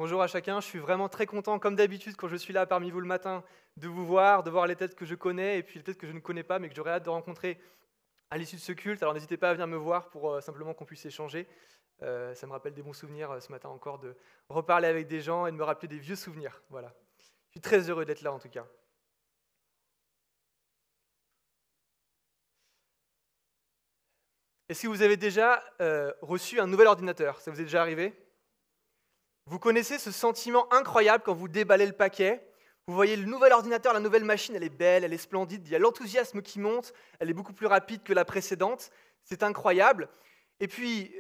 Bonjour à chacun, je suis vraiment très content, comme d'habitude, quand je suis là parmi vous le matin, de vous voir, de voir les têtes que je connais et puis les têtes que je ne connais pas, mais que j'aurais hâte de rencontrer à l'issue de ce culte. Alors n'hésitez pas à venir me voir pour simplement qu'on puisse échanger. Ça me rappelle des bons souvenirs ce matin encore de reparler avec des gens et de me rappeler des vieux souvenirs. Voilà. Je suis très heureux d'être là en tout cas. Est-ce que vous avez déjà reçu un nouvel ordinateur? Ça vous est déjà arrivé? Vous connaissez ce sentiment incroyable quand vous déballez le paquet, vous voyez le nouvel ordinateur, la nouvelle machine, elle est belle, elle est splendide, il y a l'enthousiasme qui monte, elle est beaucoup plus rapide que la précédente, c'est incroyable. Et puis,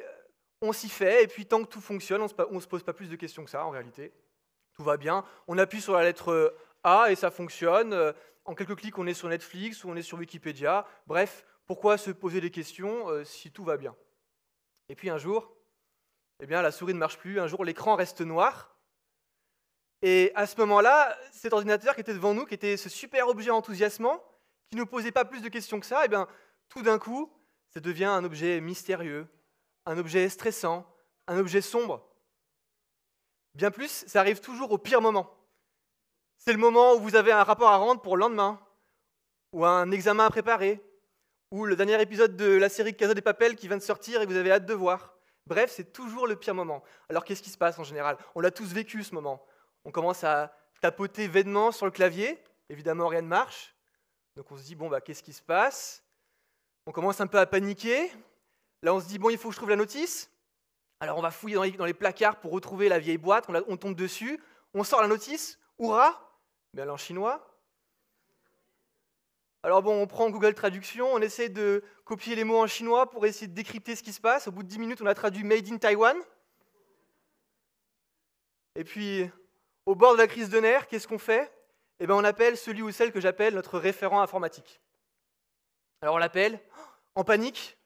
on s'y fait, et puis tant que tout fonctionne, on ne se pose pas plus de questions que ça en réalité. Tout va bien, on appuie sur la lettre A et ça fonctionne. En quelques clics, on est sur Netflix ou on est sur Wikipédia. Bref, pourquoi se poser des questions si tout va bien? Et puis un jour, eh bien, la souris ne marche plus, un jour l'écran reste noir, et à ce moment-là, cet ordinateur qui était devant nous, qui était ce super objet enthousiasmant, qui ne nous posait pas plus de questions que ça, eh bien, tout d'un coup, ça devient un objet mystérieux, un objet stressant, un objet sombre. Bien plus, ça arrive toujours au pire moment. C'est le moment où vous avez un rapport à rendre pour le lendemain, ou un examen à préparer, ou le dernier épisode de la série Casa de Papel qui vient de sortir et que vous avez hâte de voir. Bref, c'est toujours le pire moment. Alors qu'est-ce qui se passe en général? On l'a tous vécu ce moment. On commence à tapoter vainement sur le clavier, évidemment rien ne marche. Donc on se dit, bon, qu'est-ce qui se passe? On commence un peu à paniquer. Là on se dit, bon, il faut que je trouve la notice. Alors on va fouiller dans les placards pour retrouver la vieille boîte, on tombe dessus, on sort la notice, hurrah, mais elle est en chinois. Alors bon, on prend Google Traduction, on essaie de copier les mots en chinois pour essayer de décrypter ce qui se passe. Au bout de 10 minutes, on a traduit Made in Taiwan. Et puis, au bord de la crise de nerfs, qu'est-ce qu'on fait? Eh bien, on appelle celui ou celle que j'appelle notre référent informatique. Alors on l'appelle, en panique.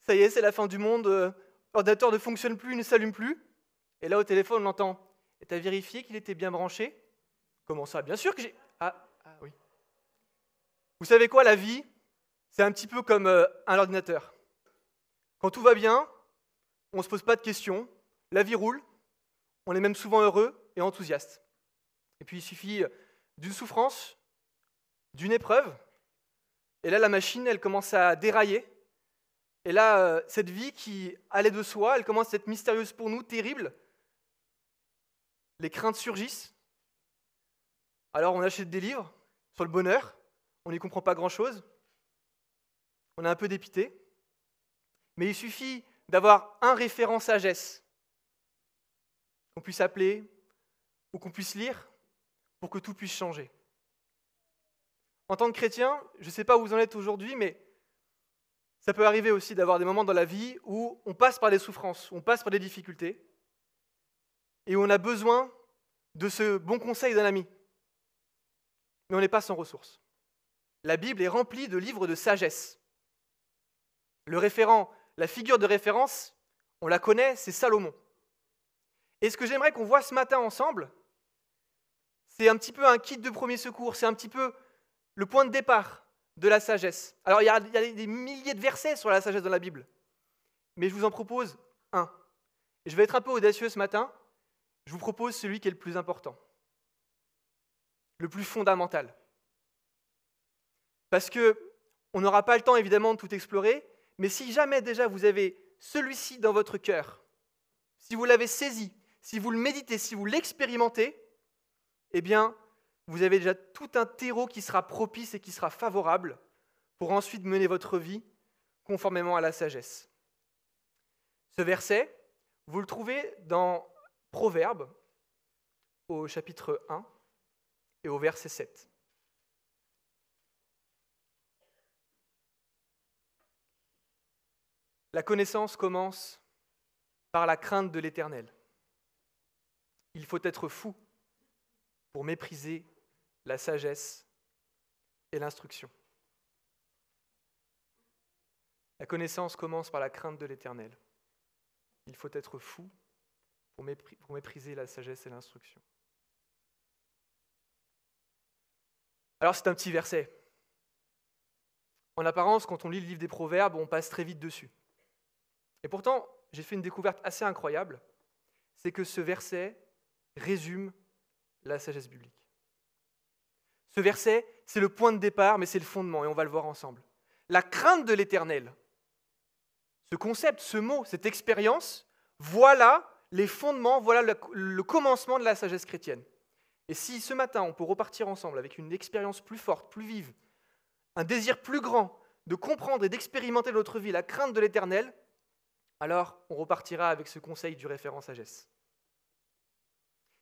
Ça y est, c'est la fin du monde, l'ordinateur ne fonctionne plus, il ne s'allume plus. Et là, au téléphone, on entend, « Et t'as vérifié qu'il était bien branché ?» Comment ça? Bien sûr que j'ai... Ah oui. Vous savez quoi, la vie, c'est un petit peu comme un ordinateur. Quand tout va bien, on ne se pose pas de questions, la vie roule, on est même souvent heureux et enthousiaste. Et puis il suffit d'une souffrance, d'une épreuve, et là la machine, elle commence à dérailler. Et là, cette vie qui allait de soi, elle commence à être mystérieuse pour nous, terrible. Les craintes surgissent. Alors on achète des livres sur le bonheur, on n'y comprend pas grand-chose, on est un peu dépité, mais il suffit d'avoir un référent sagesse qu'on puisse appeler ou qu'on puisse lire pour que tout puisse changer. En tant que chrétien, je ne sais pas où vous en êtes aujourd'hui, mais ça peut arriver aussi d'avoir des moments dans la vie où on passe par des souffrances, on passe par des difficultés, et où on a besoin de ce bon conseil d'un ami. Mais on n'est pas sans ressources. La Bible est remplie de livres de sagesse. Le référent, la figure de référence, on la connaît, c'est Salomon. Et ce que j'aimerais qu'on voit ce matin ensemble, c'est un petit peu un kit de premier secours, c'est un petit peu le point de départ de la sagesse. Alors il y a des milliers de versets sur la sagesse dans la Bible, mais je vous en propose un. Et je vais être un peu audacieux ce matin, je vous propose celui qui est le plus important, le plus fondamental. Parce qu'on n'aura pas le temps évidemment de tout explorer, mais si jamais déjà vous avez celui-ci dans votre cœur, si vous l'avez saisi, si vous le méditez, si vous l'expérimentez, eh bien, vous avez déjà tout un terreau qui sera propice et qui sera favorable pour ensuite mener votre vie conformément à la sagesse. Ce verset, vous le trouvez dans Proverbes, au chapitre 1 et au verset 7. La connaissance commence par la crainte de l'Éternel. Il faut être fou pour mépriser la sagesse et l'instruction. La connaissance commence par la crainte de l'Éternel. Il faut être fou pour mépriser la sagesse et l'instruction. Alors c'est un petit verset. En apparence, quand on lit le livre des Proverbes, on passe très vite dessus. Et pourtant, j'ai fait une découverte assez incroyable, c'est que ce verset résume la sagesse biblique. Ce verset, c'est le point de départ, mais c'est le fondement, et on va le voir ensemble. La crainte de l'Éternel, ce concept, ce mot, cette expérience, voilà les fondements, voilà le commencement de la sagesse chrétienne. Et si ce matin, on peut repartir ensemble avec une expérience plus forte, plus vive, un désir plus grand de comprendre et d'expérimenter dans notre vie la crainte de l'Éternel, alors on repartira avec ce conseil du référent sagesse.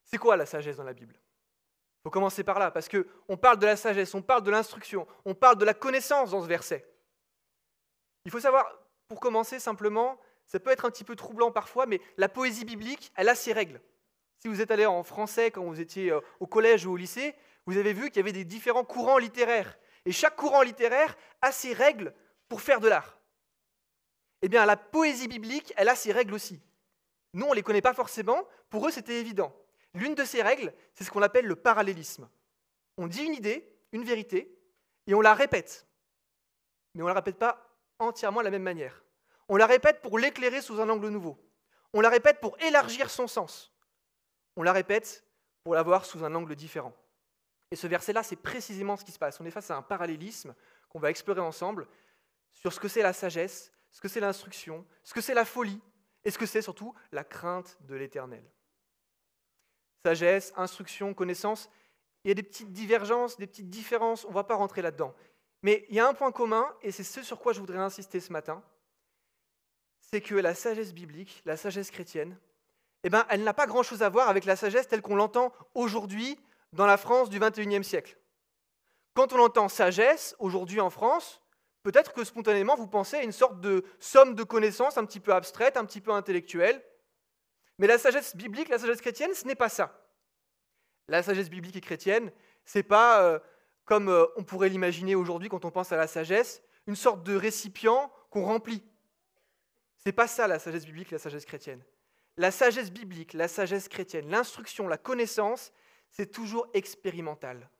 C'est quoi la sagesse dans la Bible ? Il faut commencer par là, parce qu'on parle de la sagesse, on parle de l'instruction, on parle de la connaissance dans ce verset. Il faut savoir, pour commencer simplement, ça peut être un petit peu troublant parfois, mais la poésie biblique, elle a ses règles. Si vous êtes allé en français quand vous étiez au collège ou au lycée, vous avez vu qu'il y avait des différents courants littéraires. Et chaque courant littéraire a ses règles pour faire de l'art. Eh bien, la poésie biblique, elle a ses règles aussi. Nous, on ne les connaît pas forcément, pour eux, c'était évident. L'une de ces règles, c'est ce qu'on appelle le parallélisme. On dit une idée, une vérité, et on la répète. Mais on ne la répète pas entièrement de la même manière. On la répète pour l'éclairer sous un angle nouveau. On la répète pour élargir son sens. On la répète pour la voir sous un angle différent. Et ce verset-là, c'est précisément ce qui se passe. On est face à un parallélisme qu'on va explorer ensemble sur ce que c'est la sagesse, ce que c'est l'instruction, ce que c'est la folie, et ce que c'est surtout la crainte de l'Éternel. Sagesse, instruction, connaissance, il y a des petites divergences, des petites différences, on ne va pas rentrer là-dedans. Mais il y a un point commun, et c'est ce sur quoi je voudrais insister ce matin, c'est que la sagesse biblique, la sagesse chrétienne, elle n'a pas grand-chose à voir avec la sagesse telle qu'on l'entend aujourd'hui dans la France du XXIe siècle. Quand on entend sagesse, aujourd'hui en France, peut-être que spontanément vous pensez à une sorte de somme de connaissances un petit peu abstraite, un petit peu intellectuelle. Mais la sagesse biblique, la sagesse chrétienne, ce n'est pas ça. La sagesse biblique et chrétienne, ce n'est pas, comme on pourrait l'imaginer aujourd'hui quand on pense à la sagesse, une sorte de récipient qu'on remplit. Ce n'est pas ça la sagesse biblique, la sagesse chrétienne. La sagesse biblique, la sagesse chrétienne, l'instruction, la connaissance, c'est toujours expérimental.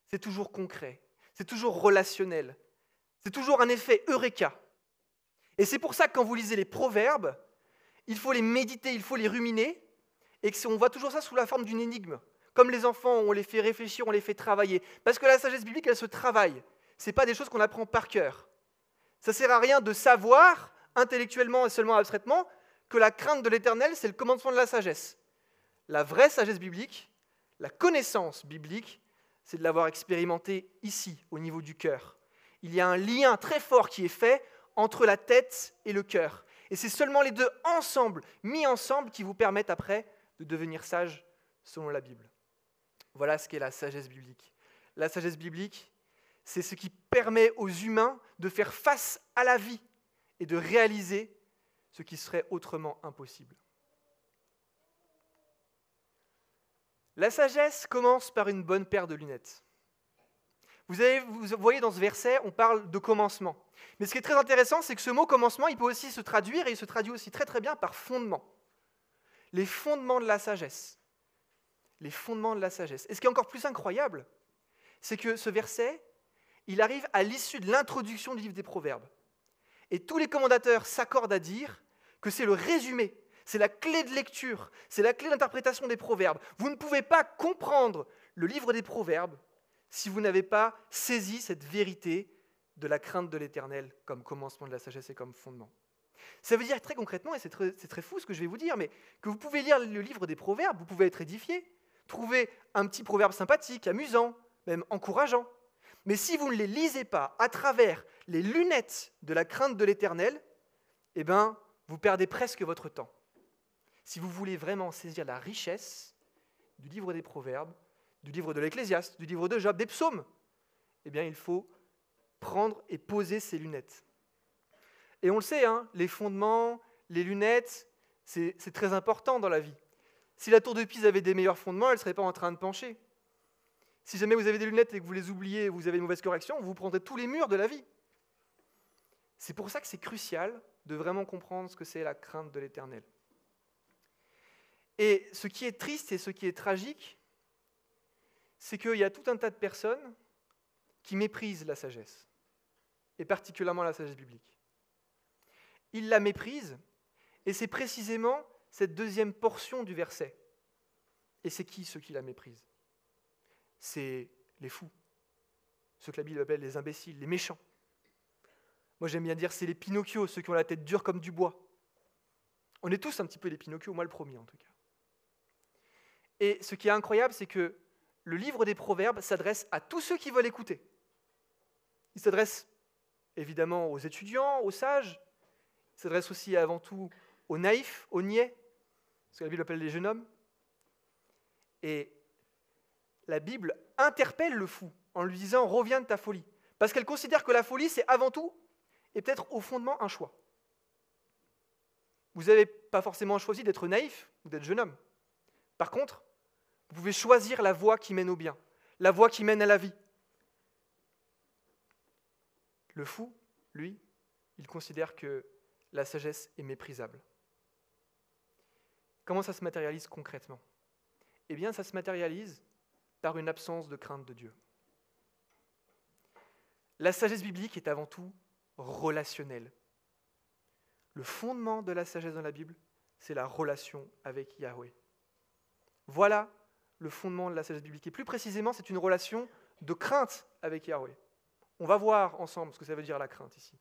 C'est toujours concret. C'est toujours relationnel. C'est toujours un effet eureka. Et c'est pour ça que quand vous lisez les proverbes, il faut les méditer, il faut les ruminer, et qu'on voit toujours ça sous la forme d'une énigme. Comme les enfants, on les fait réfléchir, on les fait travailler. Parce que la sagesse biblique, elle se travaille. Ce n'est pas des choses qu'on apprend par cœur. Ça ne sert à rien de savoir, intellectuellement et seulement abstraitement, que la crainte de l'Éternel, c'est le commencement de la sagesse. La vraie sagesse biblique, la connaissance biblique, c'est de l'avoir expérimenté ici, au niveau du cœur. Il y a un lien très fort qui est fait entre la tête et le cœur. Et c'est seulement les deux ensemble, mis ensemble, qui vous permettent après de devenir sage selon la Bible. Voilà ce qu'est la sagesse biblique. La sagesse biblique, c'est ce qui permet aux humains de faire face à la vie et de réaliser ce qui serait autrement impossible. La sagesse commence par une bonne paire de lunettes. Vous voyez dans ce verset, on parle de commencement. Mais ce qui est très intéressant, c'est que ce mot commencement, il peut aussi se traduire, et il se traduit aussi très très bien par fondement. Les fondements de la sagesse. Les fondements de la sagesse. Et ce qui est encore plus incroyable, c'est que ce verset, il arrive à l'issue de l'introduction du livre des Proverbes. Et tous les commentateurs s'accordent à dire que c'est le résumé, c'est la clé de lecture, c'est la clé d'interprétation des Proverbes. Vous ne pouvez pas comprendre le livre des Proverbes si vous n'avez pas saisi cette vérité de la crainte de l'Éternel comme commencement de la sagesse et comme fondement. Ça veut dire très concrètement, et c'est très fou ce que je vais vous dire, mais que vous pouvez lire le livre des Proverbes, vous pouvez être édifié, trouver un petit proverbe sympathique, amusant, même encourageant. Mais si vous ne les lisez pas à travers les lunettes de la crainte de l'Éternel, vous perdez presque votre temps. Si vous voulez vraiment saisir la richesse du livre des Proverbes, du livre de l'Ecclésiaste, du livre de Job, des psaumes, il faut prendre et poser ces lunettes. Et on le sait, les fondements, les lunettes, c'est très important dans la vie. Si la tour de Pise avait des meilleurs fondements, elle ne serait pas en train de pencher. Si jamais vous avez des lunettes et que vous les oubliez et vous avez une mauvaise correction, vous prendrez tous les murs de la vie. C'est pour ça que c'est crucial de vraiment comprendre ce que c'est la crainte de l'Éternel. Et ce qui est triste et ce qui est tragique, c'est qu'il y a tout un tas de personnes qui méprisent la sagesse, et particulièrement la sagesse biblique. Ils la méprisent, et c'est précisément cette deuxième portion du verset. Et c'est qui ceux qui la méprisent? C'est les fous, ceux que la Bible appelle les imbéciles, les méchants. Moi j'aime bien dire c'est les Pinocchio, ceux qui ont la tête dure comme du bois. On est tous un petit peu des Pinocchio, moi le premier en tout cas. Et ce qui est incroyable, c'est que le livre des Proverbes s'adresse à tous ceux qui veulent écouter. Il s'adresse évidemment aux étudiants, aux sages, il s'adresse aussi et avant tout aux naïfs, aux niais, ce que la Bible appelle les jeunes hommes. Et la Bible interpelle le fou en lui disant « reviens de ta folie ». Parce qu'elle considère que la folie, c'est avant tout, et peut-être au fondement, un choix. Vous n'avez pas forcément choisi d'être naïf ou d'être jeune homme. Par contre, vous pouvez choisir la voie qui mène au bien, la voie qui mène à la vie. Le fou, lui, il considère que la sagesse est méprisable. Comment ça se matérialise concrètement? Eh bien, ça se matérialise par une absence de crainte de Dieu. La sagesse biblique est avant tout relationnelle. Le fondement de la sagesse dans la Bible, c'est la relation avec Yahweh. Voilà le fondement de la sagesse biblique. Et plus précisément, c'est une relation de crainte avec Yahweh. On va voir ensemble ce que ça veut dire la crainte ici.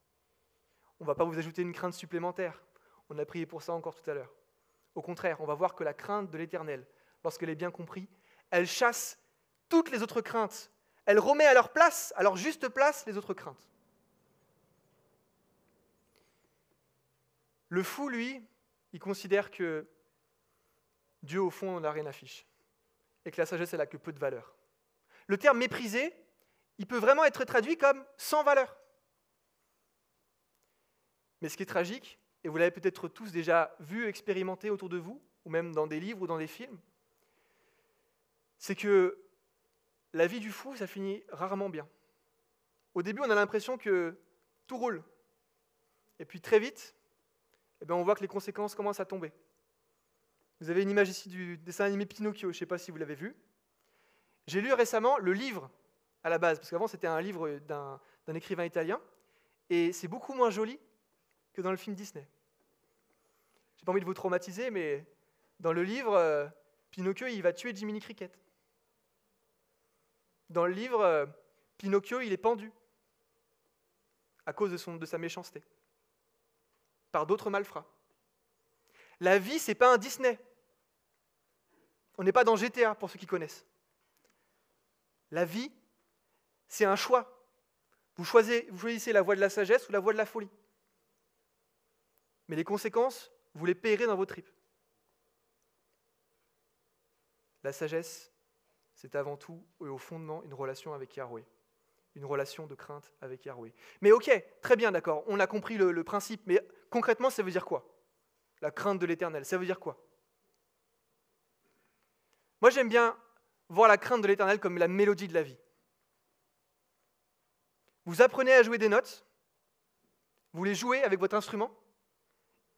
On ne va pas vous ajouter une crainte supplémentaire. On a prié pour ça encore tout à l'heure. Au contraire, on va voir que la crainte de l'Éternel, lorsqu'elle est bien comprise, elle chasse toutes les autres craintes. Elle remet à leur place, à leur juste place, les autres craintes. Le fou, lui, il considère que Dieu, au fond, n'a rien à fiche, et que la sagesse, elle n'a que peu de valeur. Le terme méprisé, il peut vraiment être traduit comme sans valeur. Mais ce qui est tragique, et vous l'avez peut-être tous déjà vu, expérimenté autour de vous, ou même dans des livres ou dans des films, c'est que la vie du fou, ça finit rarement bien. Au début, on a l'impression que tout roule. Et puis très vite, on voit que les conséquences commencent à tomber. Vous avez une image ici du dessin animé Pinocchio, je ne sais pas si vous l'avez vu. J'ai lu récemment le livre à la base, parce qu'avant c'était un livre d'un écrivain italien, et c'est beaucoup moins joli que dans le film Disney. J'ai pas envie de vous traumatiser, mais dans le livre, Pinocchio, il va tuer Jiminy Cricket. Dans le livre, Pinocchio, il est pendu à cause de sa méchanceté, par d'autres malfrats. La vie, c'est pas un Disney. On n'est pas dans GTA, pour ceux qui connaissent. La vie, c'est un choix. Vous choisissez la voie de la sagesse ou la voie de la folie. Mais les conséquences, vous les payerez dans vos tripes. La sagesse, c'est avant tout et au fondement une relation avec Yahweh. Une relation de crainte avec Yahweh. Mais ok, très bien, d'accord, on a compris le principe, mais concrètement, ça veut dire quoi? La crainte de l'Éternel, ça veut dire quoi? Moi, j'aime bien voir la crainte de l'Éternel comme la mélodie de la vie. Vous apprenez à jouer des notes, vous les jouez avec votre instrument,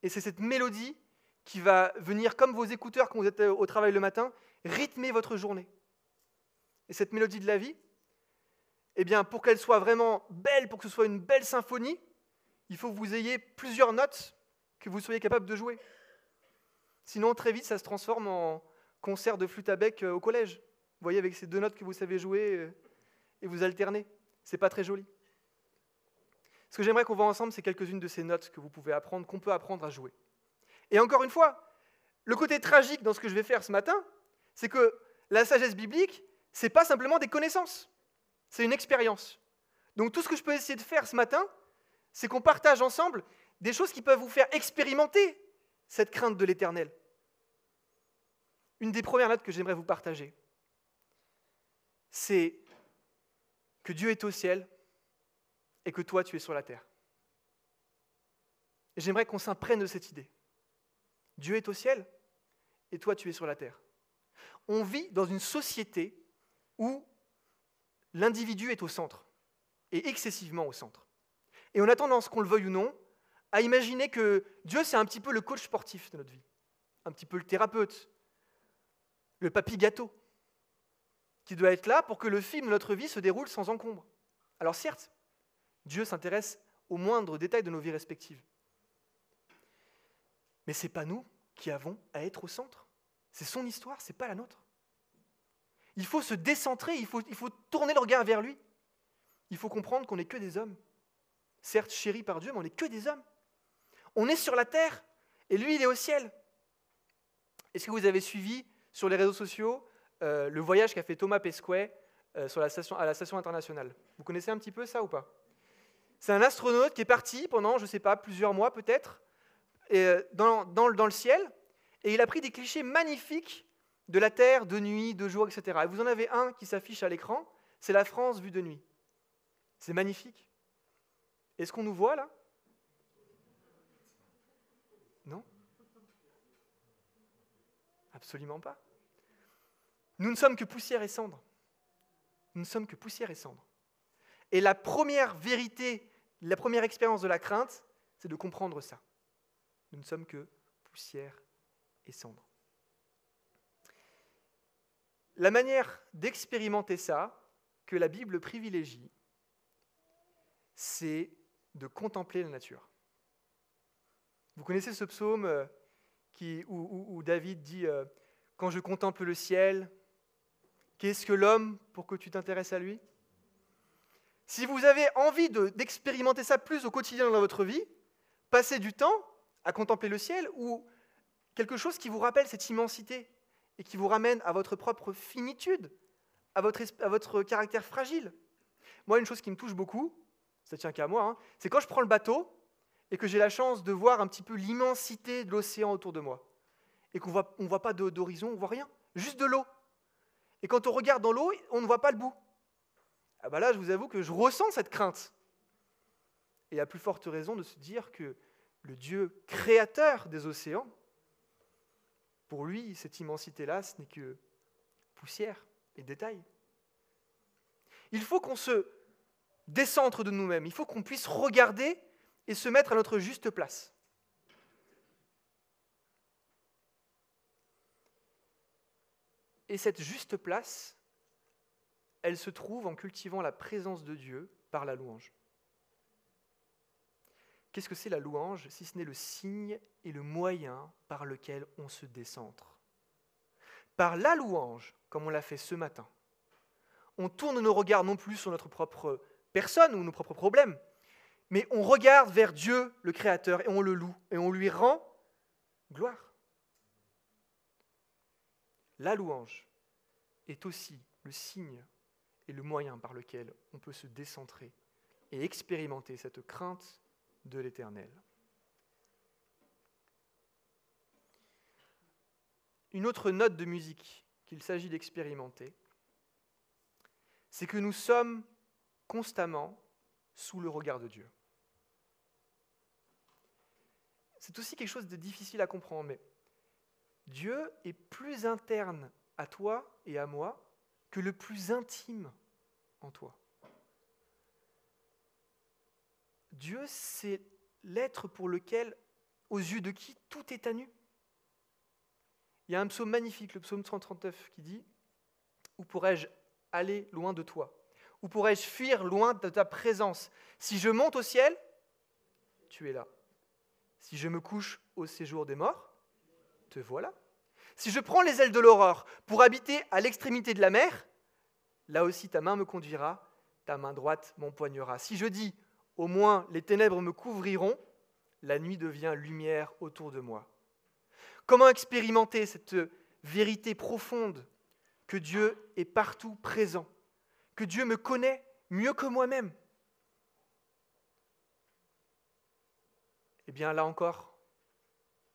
et c'est cette mélodie qui va venir, comme vos écouteurs quand vous êtes au travail le matin, rythmer votre journée. Et cette mélodie de la vie, eh bien, pour qu'elle soit vraiment belle, pour que ce soit une belle symphonie, il faut que vous ayez plusieurs notes que vous soyez capable de jouer. Sinon, très vite, ça se transforme en concert de flûte à bec au collège. Vous voyez, avec ces deux notes que vous savez jouer et vous alternez. C'est pas très joli. Ce que j'aimerais qu'on voit ensemble, c'est quelques-unes de ces notes que vous pouvez apprendre, qu'on peut apprendre à jouer. Et encore une fois, le côté tragique dans ce que je vais faire ce matin, c'est que la sagesse biblique, c'est pas simplement des connaissances, c'est une expérience. Donc tout ce que je peux essayer de faire ce matin, c'est qu'on partage ensemble des choses qui peuvent vous faire expérimenter cette crainte de l'Éternel. Une des premières notes que j'aimerais vous partager, c'est que Dieu est au ciel et que toi, tu es sur la terre. Et j'aimerais qu'on s'imprègne de cette idée. Dieu est au ciel et toi, tu es sur la terre. On vit dans une société où l'individu est au centre, et excessivement au centre. Et on a tendance, qu'on le veuille ou non, à imaginer que Dieu, c'est un petit peu le coach sportif de notre vie, un petit peu le thérapeute, le papy gâteau, qui doit être là pour que le film de notre vie se déroule sans encombre. Alors certes, Dieu s'intéresse aux moindres détails de nos vies respectives. Mais ce n'est pas nous qui avons à être au centre. C'est son histoire, ce n'est pas la nôtre. Il faut se décentrer, il faut tourner le regard vers lui. Il faut comprendre qu'on n'est que des hommes. Certes chéris par Dieu, mais on n'est que des hommes. On est sur la terre, et lui, il est au ciel. Est-ce que vous avez suivi sur les réseaux sociaux le voyage qu'a fait Thomas Pesquet à la station internationale? Vous connaissez un petit peu ça ou pas? C'est un astronaute qui est parti pendant, je ne sais pas, plusieurs mois peut-être, dans le ciel, et il a pris des clichés magnifiques de la Terre, de nuit, de jour, etc. Et vous en avez un qui s'affiche à l'écran, c'est la France vue de nuit. C'est magnifique. Est-ce qu'on nous voit là? Non? Absolument pas. Nous ne sommes que poussière et cendre. Nous ne sommes que poussière et cendre. Et la première vérité, la première expérience de la crainte, c'est de comprendre ça. Nous ne sommes que poussière et cendre. La manière d'expérimenter ça, que la Bible privilégie, c'est de contempler la nature. Vous connaissez ce psaume où David dit « Quand je contemple le ciel, qu'est-ce que l'homme pour que tu t'intéresses à lui ?» Si vous avez envie d'expérimenter ça plus au quotidien dans votre vie, passez du temps à contempler le ciel ou quelque chose qui vous rappelle cette immensité et qui vous ramène à votre propre finitude, à votre caractère fragile. Moi, une chose qui me touche beaucoup, ça tient qu'à moi, c'est quand je prends le bateau et que j'ai la chance de voir un petit peu l'immensité de l'océan autour de moi et qu'on ne voit pas d'horizon, on ne voit rien, juste de l'eau. Et quand on regarde dans l'eau, on ne voit pas le bout. Ah ben là, je vous avoue que je ressens cette crainte. Et à plus forte raison de se dire que le Dieu créateur des océans, pour lui, cette immensité-là, ce n'est que poussière et détail. Il faut qu'on se décentre de nous-mêmes, il faut qu'on puisse regarder et se mettre à notre juste place. Et cette juste place, elle se trouve en cultivant la présence de Dieu par la louange. Qu'est-ce que c'est la louange, si ce n'est le signe et le moyen par lequel on se décentre? Par la louange, comme on l'a fait ce matin, on tourne nos regards non plus sur notre propre personne ou nos propres problèmes, mais on regarde vers Dieu, le Créateur, et on le loue, et on lui rend gloire. La louange est aussi le signe et le moyen par lequel on peut se décentrer et expérimenter cette crainte de l'Éternel. Une autre note de musique qu'il s'agit d'expérimenter, c'est que nous sommes constamment sous le regard de Dieu. C'est aussi quelque chose de difficile à comprendre, mais Dieu est plus interne à toi et à moi que le plus intime en toi. Dieu, c'est l'être pour lequel, aux yeux de qui, tout est à nu. Il y a un psaume magnifique, le psaume 139, qui dit « Où pourrais-je aller loin de toi? Où pourrais-je fuir loin de ta présence? Si je monte au ciel, tu es là. Si je me couche au séjour des morts, te voilà. Si je prends les ailes de l'aurore pour habiter à l'extrémité de la mer, là aussi ta main me conduira, ta main droite m'empoignera. Si je dis, au moins les ténèbres me couvriront, la nuit devient lumière autour de moi. » Comment expérimenter cette vérité profonde que Dieu est partout présent, que Dieu me connaît mieux que moi-même? Eh bien là encore,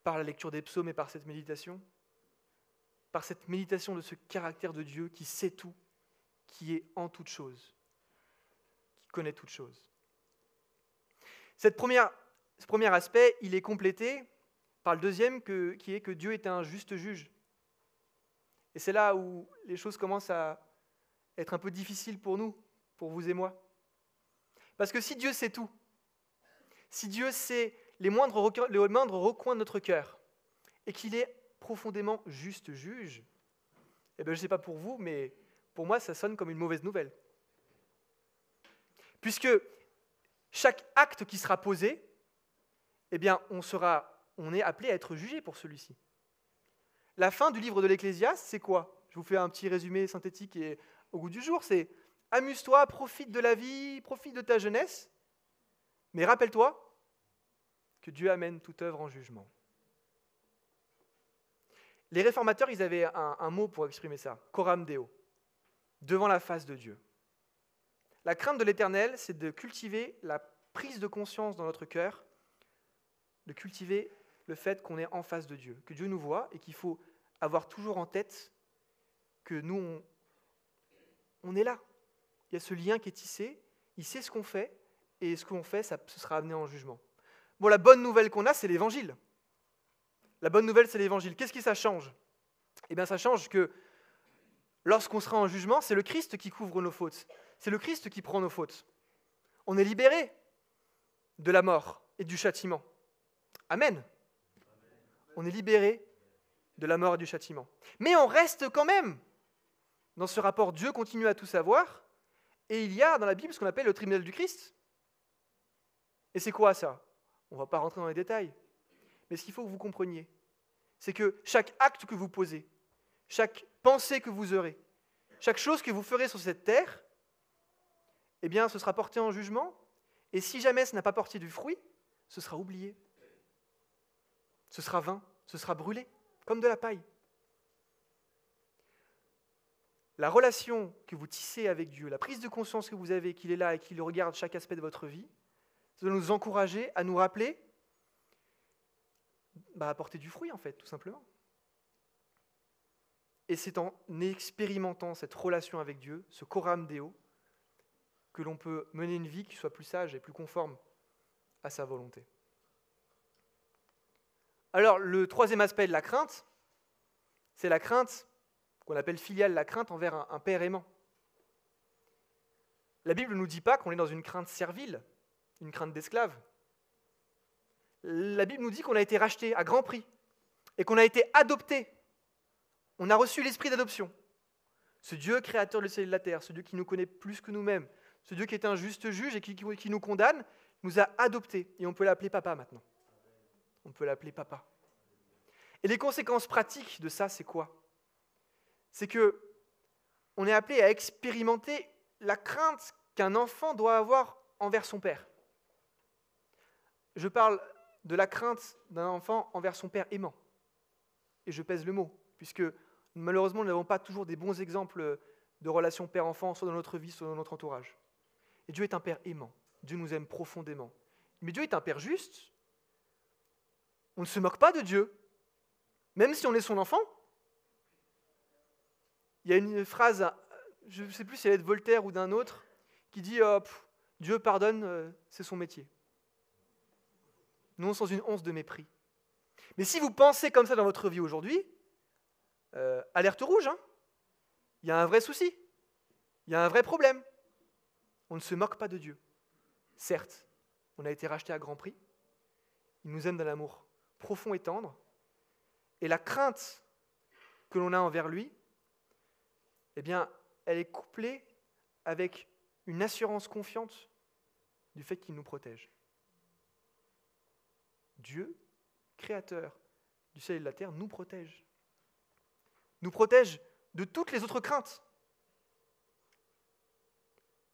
par la lecture des psaumes et par cette méditation de ce caractère de Dieu qui sait tout, qui est en toute chose, qui connaît toute chose. Ce premier aspect, il est complété par le deuxième qui est que Dieu est un juste juge. Et c'est là où les choses commencent à être un peu difficiles pour nous, pour vous et moi. Parce que si Dieu sait tout, si Dieu sait les moindres recoins de notre cœur, et qu'il est profondément juste juge, eh bien je ne sais pas pour vous, mais pour moi ça sonne comme une mauvaise nouvelle. Puisque chaque acte qui sera posé, eh bien on est appelé à être jugé pour celui-ci. La fin du livre de l'Ecclésiaste, c'est quoi? Je vous fais un petit résumé synthétique et au goût du jour, c'est amuse-toi, profite de la vie, profite de ta jeunesse, mais rappelle-toi que Dieu amène toute œuvre en jugement. Les réformateurs, ils avaient un mot pour exprimer ça, coram Deo, devant la face de Dieu. La crainte de l'Éternel, c'est de cultiver la prise de conscience dans notre cœur, de cultiver le fait qu'on est en face de Dieu, que Dieu nous voit et qu'il faut avoir toujours en tête que nous, on est là. Il y a ce lien qui est tissé, il sait ce qu'on fait, et ce qu'on fait, ce sera amené en jugement. Bon, la bonne nouvelle qu'on a, c'est l'Évangile. La bonne nouvelle, c'est l'Évangile. Qu'est-ce que ça change ? Eh bien, ça change que lorsqu'on sera en jugement, c'est le Christ qui couvre nos fautes. C'est le Christ qui prend nos fautes. On est libéré de la mort et du châtiment. Amen. On est libéré de la mort et du châtiment. Mais on reste quand même dans ce rapport. Dieu continue à tout savoir. Et il y a dans la Bible ce qu'on appelle le tribunal du Christ. Et c'est quoi ça ? On ne va pas rentrer dans les détails. Mais ce qu'il faut que vous compreniez, c'est que chaque acte que vous posez, chaque pensée que vous aurez, chaque chose que vous ferez sur cette terre, eh bien, ce sera porté en jugement. Et si jamais ce n'a pas porté du fruit, ce sera oublié. Ce sera vain, ce sera brûlé, comme de la paille. La relation que vous tissez avec Dieu, la prise de conscience que vous avez, qu'il est là et qu'il regarde chaque aspect de votre vie, ça doit nous encourager à nous rappeler à porter du fruit, en fait, tout simplement. Et c'est en expérimentant cette relation avec Dieu, ce coram Deo, que l'on peut mener une vie qui soit plus sage et plus conforme à sa volonté. Alors, le troisième aspect de la crainte, c'est la crainte qu'on appelle filiale, la crainte envers un père aimant. La Bible ne nous dit pas qu'on est dans une crainte servile, une crainte d'esclave. La Bible nous dit qu'on a été racheté à grand prix et qu'on a été adopté. On a reçu l'esprit d'adoption. Ce Dieu créateur du ciel et de la terre, ce Dieu qui nous connaît plus que nous-mêmes, ce Dieu qui est un juste juge et qui nous condamne, nous a adoptés. Et on peut l'appeler papa maintenant. On peut l'appeler papa. Et les conséquences pratiques de ça, c'est quoi ? C'est que on est appelé à expérimenter la crainte qu'un enfant doit avoir envers son père. Je parle de la crainte d'un enfant envers son père aimant. Et je pèse le mot, puisque malheureusement, nous n'avons pas toujours des bons exemples de relations père-enfant, soit dans notre vie, soit dans notre entourage. Et Dieu est un père aimant. Dieu nous aime profondément. Mais Dieu est un père juste. On ne se moque pas de Dieu, même si on est son enfant. Il y a une phrase, je ne sais plus si elle est de Voltaire ou d'un autre, qui dit « Dieu pardonne, c'est son métier ». Non sans une once de mépris. Mais si vous pensez comme ça dans votre vie aujourd'hui, alerte rouge, hein. Il y a un vrai souci, il y a un vrai problème. On ne se moque pas de Dieu. Certes, on a été racheté à grand prix, il nous aime d'un amour profond et tendre, et la crainte que l'on a envers lui, eh bien, elle est couplée avec une assurance confiante du fait qu'il nous protège. Dieu, créateur du ciel et de la terre, nous protège. Nous protège de toutes les autres craintes.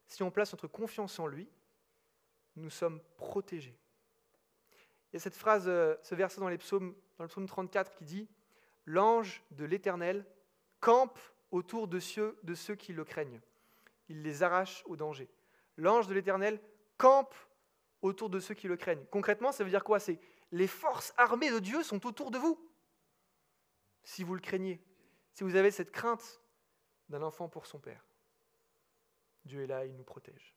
Si on place notre confiance en lui, nous sommes protégés. Il y a cette phrase, ce verset dans le psaume 34 qui dit « L'ange de l'Éternel campe autour de ceux qui le craignent. Il les arrache au danger. » L'ange de l'Éternel campe autour de ceux qui le craignent. Concrètement, ça veut dire quoi ? C'est les forces armées de Dieu sont autour de vous. Si vous le craignez, si vous avez cette crainte d'un enfant pour son père, Dieu est là, il nous protège.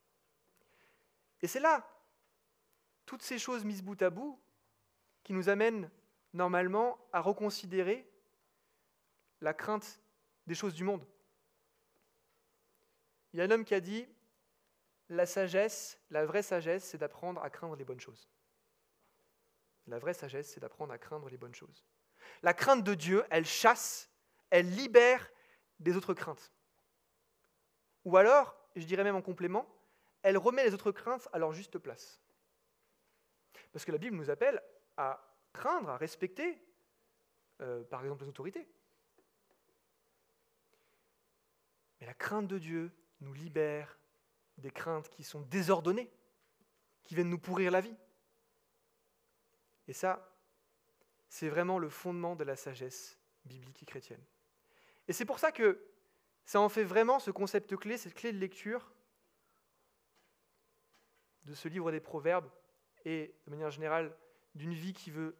Et c'est là, toutes ces choses mises bout à bout, qui nous amènent normalement à reconsidérer la crainte des choses du monde. Il y a un homme qui a dit « La sagesse, la vraie sagesse, c'est d'apprendre à craindre les bonnes choses. » La vraie sagesse, c'est d'apprendre à craindre les bonnes choses. La crainte de Dieu, elle chasse, elle libère des autres craintes. Ou alors, je dirais même en complément, elle remet les autres craintes à leur juste place. Parce que la Bible nous appelle à craindre, à respecter, par exemple, les autorités. la crainte de Dieu nous libère des craintes qui sont désordonnées, qui viennent nous pourrir la vie. Et ça, c'est vraiment le fondement de la sagesse biblique et chrétienne. Et c'est pour ça que ça en fait vraiment ce concept clé, cette clé de lecture de ce livre des Proverbes et, de manière générale, d'une vie qui veut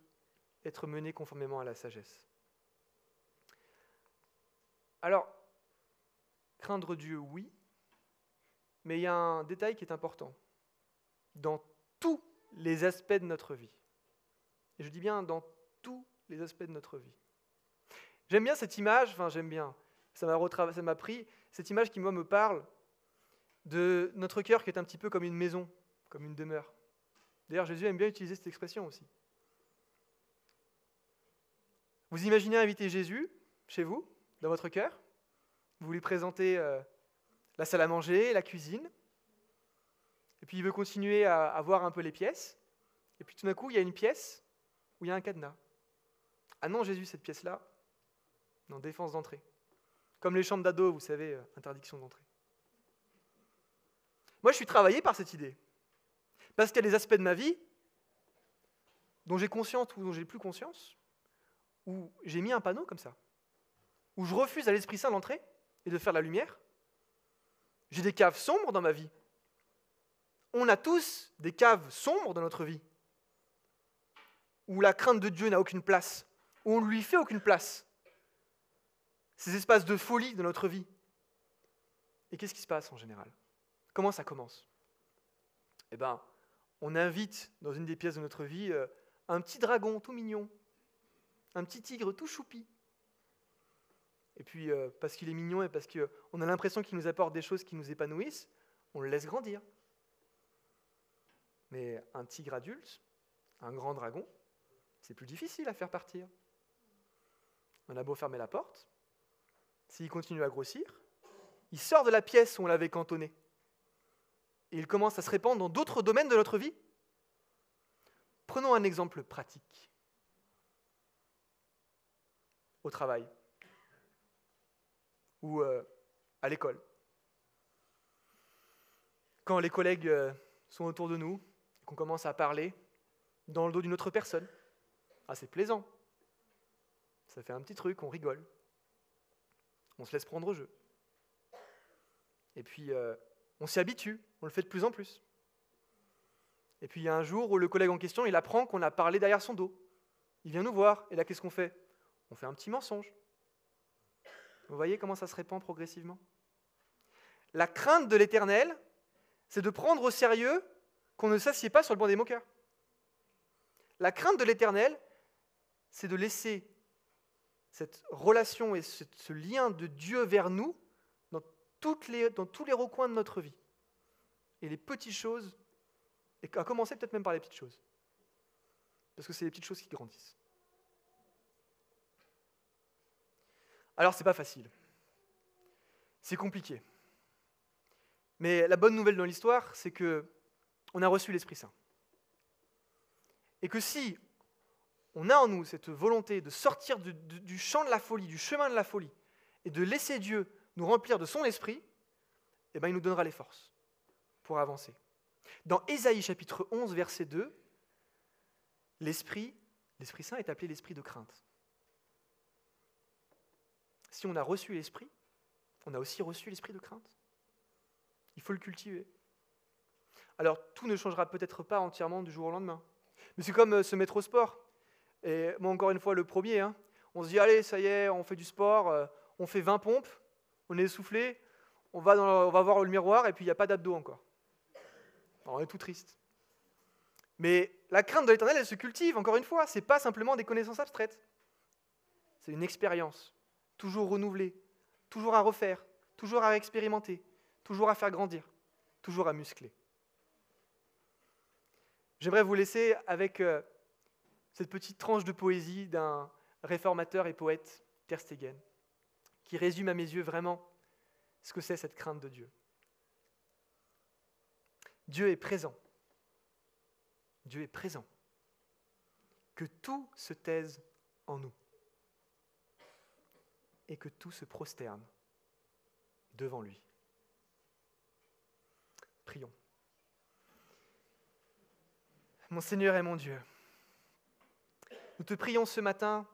être menée conformément à la sagesse. Alors, craindre Dieu, oui, mais il y a un détail qui est important. Dans tous les aspects de notre vie. Et je dis bien dans tous les aspects de notre vie. J'aime bien cette image, ça m'a pris, cette image qui, moi, me parle de notre cœur qui est un petit peu comme une maison, comme une demeure. D'ailleurs, Jésus aime bien utiliser cette expression aussi. Vous imaginez inviter Jésus chez vous, dans votre cœur, vous lui présentez la salle à manger, la cuisine, et puis il veut continuer à voir un peu les pièces, et puis tout d'un coup, il y a une pièce où il y a un cadenas. Ah non, Jésus, cette pièce-là, non, défense d'entrée. Comme les chambres d'ado, vous savez, interdiction d'entrée. Moi, je suis travaillé par cette idée. Parce qu'il y a des aspects de ma vie dont j'ai conscience ou dont j'ai plus conscience, où j'ai mis un panneau comme ça, où je refuse à l'Esprit Saint d'entrer et de faire la lumière. J'ai des caves sombres dans ma vie. On a tous des caves sombres dans notre vie, où la crainte de Dieu n'a aucune place, où on ne lui fait aucune place. Ces espaces de folie de notre vie. Et qu'est-ce qui se passe en général? Comment ça commence? Eh bien, on invite dans une des pièces de notre vie un petit dragon tout mignon, un petit tigre tout choupi. Et puis, parce qu'il est mignon et parce qu'on a l'impression qu'il nous apporte des choses qui nous épanouissent, on le laisse grandir. Mais un tigre adulte, un grand dragon, c'est plus difficile à faire partir. On a beau fermer la porte, s'il continue à grossir, il sort de la pièce où on l'avait cantonné. Et il commence à se répandre dans d'autres domaines de notre vie. Prenons un exemple pratique. Au travail. Ou à l'école. Quand les collègues sont autour de nous, qu'on commence à parler dans le dos d'une autre personne, ah, c'est plaisant. Ça fait un petit truc, on rigole. On se laisse prendre au jeu. Et puis, on s'y habitue, on le fait de plus en plus. Et puis, il y a un jour où le collègue en question, il apprend qu'on a parlé derrière son dos. Il vient nous voir, et là, qu'est-ce qu'on fait? On fait un petit mensonge. Vous voyez comment ça se répand progressivement? La crainte de l'Éternel, c'est de prendre au sérieux qu'on ne s'assied pas sur le banc des moqueurs. La crainte de l'Éternel, c'est de laisser cette relation et ce lien de Dieu vers nous dans tous les recoins de notre vie. Et les petites choses, et à commencer peut-être même par les petites choses. Parce que c'est les petites choses qui grandissent. Alors, c'est pas facile. C'est compliqué. Mais la bonne nouvelle dans l'histoire, c'est que on a reçu l'Esprit Saint. Et que si on a en nous cette volonté de sortir du champ de la folie, du chemin de la folie, et de laisser Dieu nous remplir de son esprit, eh bien, il nous donnera les forces pour avancer. Dans Ésaïe chapitre 11, verset 2, l'Esprit Saint est appelé l'esprit de crainte. Si on a reçu l'Esprit, on a aussi reçu l'esprit de crainte. Il faut le cultiver. Alors, tout ne changera peut-être pas entièrement du jour au lendemain. Mais c'est comme se mettre au sport. Et moi, encore une fois, le premier, on se dit, allez, ça y est, on fait du sport, on fait 20 pompes, on est essoufflé, on va voir le miroir, et puis il n'y a pas d'abdos encore. Alors, on est tout triste. Mais la crainte de l'Éternel, elle se cultive, encore une fois. Ce n'est pas simplement des connaissances abstraites. C'est une expérience, toujours renouvelée, toujours à refaire, toujours à expérimenter, toujours à faire grandir, toujours à muscler. J'aimerais vous laisser avec cette petite tranche de poésie d'un réformateur et poète, Ter Stegen, qui résume à mes yeux vraiment ce que c'est cette crainte de Dieu. Dieu est présent. Dieu est présent. Que tout se taise en nous et que tout se prosterne devant lui. Prions. Mon Seigneur et mon Dieu, nous te prions ce matin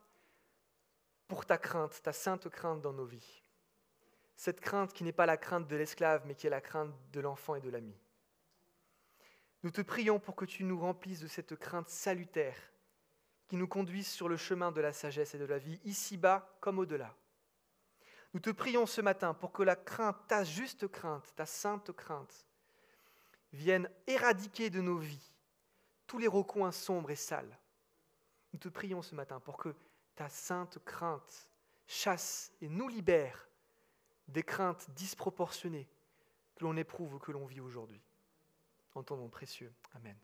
pour ta crainte, ta sainte crainte dans nos vies. Cette crainte qui n'est pas la crainte de l'esclave, mais qui est la crainte de l'enfant et de l'ami. Nous te prions pour que tu nous remplisses de cette crainte salutaire qui nous conduise sur le chemin de la sagesse et de la vie, ici-bas comme au-delà. Nous te prions ce matin pour que la crainte, ta juste crainte, ta sainte crainte, vienne éradiquer de nos vies tous les recoins sombres et sales. Nous te prions ce matin pour que ta sainte crainte chasse et nous libère des craintes disproportionnées que l'on éprouve ou que l'on vit aujourd'hui. En ton nom précieux. Amen.